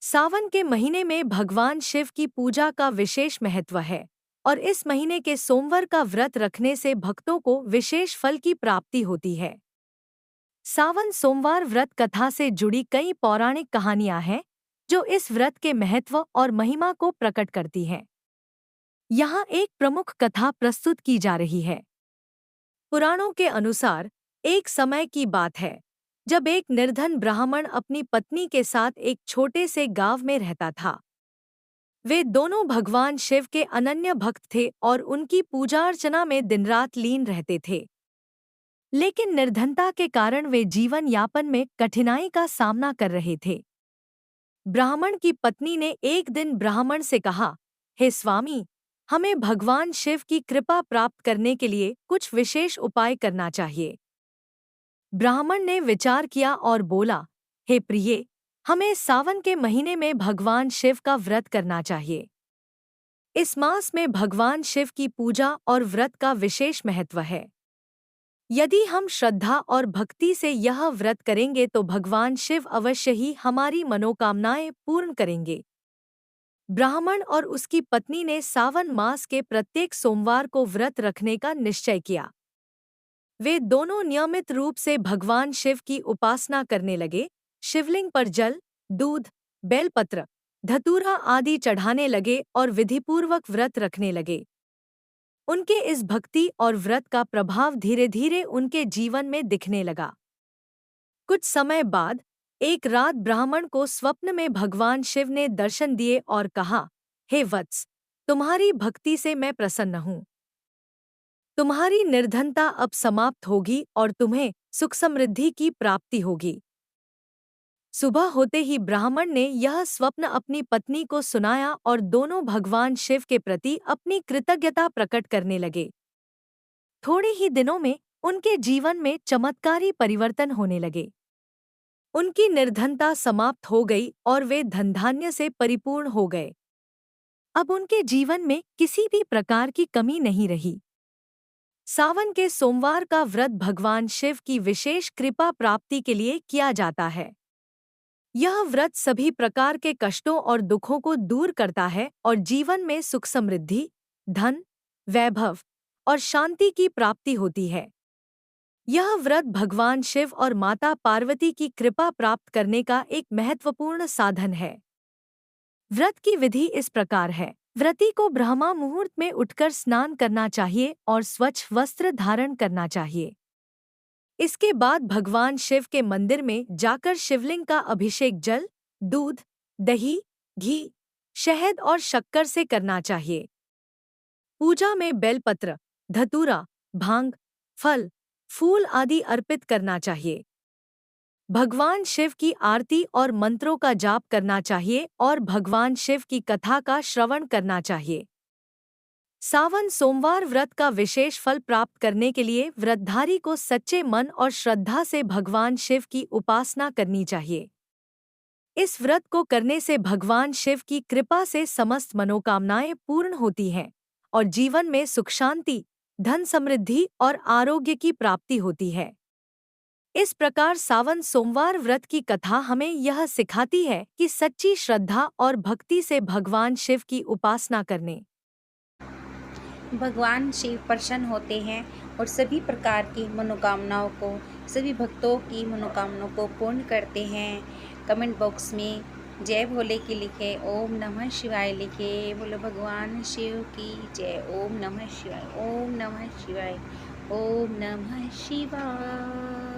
सावन के महीने में भगवान शिव की पूजा का विशेष महत्व है और इस महीने के सोमवार का व्रत रखने से भक्तों को विशेष फल की प्राप्ति होती है। सावन सोमवार व्रत कथा से जुड़ी कई पौराणिक कहानियां हैं जो इस व्रत के महत्व और महिमा को प्रकट करती हैं। यहाँ एक प्रमुख कथा प्रस्तुत की जा रही है। पुराणों के अनुसार एक समय की बात है जब एक निर्धन ब्राह्मण अपनी पत्नी के साथ एक छोटे से गांव में रहता था। वे दोनों भगवान शिव के अनन्य भक्त थे और उनकी पूजा अर्चना में दिन रात लीन रहते थे। लेकिन निर्धनता के कारण वे जीवन यापन में कठिनाई का सामना कर रहे थे। ब्राह्मण की पत्नी ने एक दिन ब्राह्मण से कहा, हे स्वामी, हमें भगवान शिव की कृपा प्राप्त करने के लिए कुछ विशेष उपाय करना चाहिए। ब्राह्मण ने विचार किया और बोला, हे प्रिय, हमें सावन के महीने में भगवान शिव का व्रत करना चाहिए। इस मास में भगवान शिव की पूजा और व्रत का विशेष महत्व है। यदि हम श्रद्धा और भक्ति से यह व्रत करेंगे तो भगवान शिव अवश्य ही हमारी मनोकामनाएं पूर्ण करेंगे। ब्राह्मण और उसकी पत्नी ने सावन मास के प्रत्येक सोमवार को व्रत रखने का निश्चय किया। वे दोनों नियमित रूप से भगवान शिव की उपासना करने लगे, शिवलिंग पर जल, दूध, बेलपत्र, धतूरा आदि चढ़ाने लगे और विधिपूर्वक व्रत रखने लगे। उनके इस भक्ति और व्रत का प्रभाव धीरे धीरे उनके जीवन में दिखने लगा। कुछ समय बाद एक रात ब्राह्मण को स्वप्न में भगवान शिव ने दर्शन दिए और कहा, हे वत्स, तुम्हारी भक्ति से मैं प्रसन्न हूँ। तुम्हारी निर्धनता अब समाप्त होगी और तुम्हें सुख समृद्धि की प्राप्ति होगी। सुबह होते ही ब्राह्मण ने यह स्वप्न अपनी पत्नी को सुनाया और दोनों भगवान शिव के प्रति अपनी कृतज्ञता प्रकट करने लगे। थोड़े ही दिनों में उनके जीवन में चमत्कारी परिवर्तन होने लगे। उनकी निर्धनता समाप्त हो गई और वे धनधान्य से परिपूर्ण हो गए। अब उनके जीवन में किसी भी प्रकार की कमी नहीं रही। सावन के सोमवार का व्रत भगवान शिव की विशेष कृपा प्राप्ति के लिए किया जाता है। यह व्रत सभी प्रकार के कष्टों और दुखों को दूर करता है और जीवन में सुख समृद्धि, धन, वैभव और शांति की प्राप्ति होती है। यह व्रत भगवान शिव और माता पार्वती की कृपा प्राप्त करने का एक महत्वपूर्ण साधन है। व्रत की विधि इस प्रकार है। व्रती को ब्रह्मा मुहूर्त में उठकर स्नान करना चाहिए और स्वच्छ वस्त्र धारण करना चाहिए। इसके बाद भगवान शिव के मंदिर में जाकर शिवलिंग का अभिषेक जल, दूध, दही, घी, शहद और शक्कर से करना चाहिए। पूजा में बेलपत्र, धतूरा, भांग, फल, फूल आदि अर्पित करना चाहिए। भगवान शिव की आरती और मंत्रों का जाप करना चाहिए और भगवान शिव की कथा का श्रवण करना चाहिए। सावन सोमवार व्रत का विशेष फल प्राप्त करने के लिए व्रतधारी को सच्चे मन और श्रद्धा से भगवान शिव की उपासना करनी चाहिए। इस व्रत को करने से भगवान शिव की कृपा से समस्त मनोकामनाएं पूर्ण होती हैं और जीवन में सुख शांति, धन समृद्धि और आरोग्य की प्राप्ति होती है। इस प्रकार सावन सोमवार व्रत की कथा हमें यह सिखाती है कि सच्ची श्रद्धा और भक्ति से भगवान शिव की उपासना करने भगवान शिव प्रसन्न होते हैं और सभी प्रकार की मनोकामनाओं को, सभी भक्तों की मनोकामनाओं को पूर्ण करते हैं। कमेंट बॉक्स में जय भोले की लिखे, ओम नमः शिवाय लिखे। बोलो भगवान शिव की जय। ओम नमः शिवाय, ओम नमः शिवाय, ओम नमः शिवाय।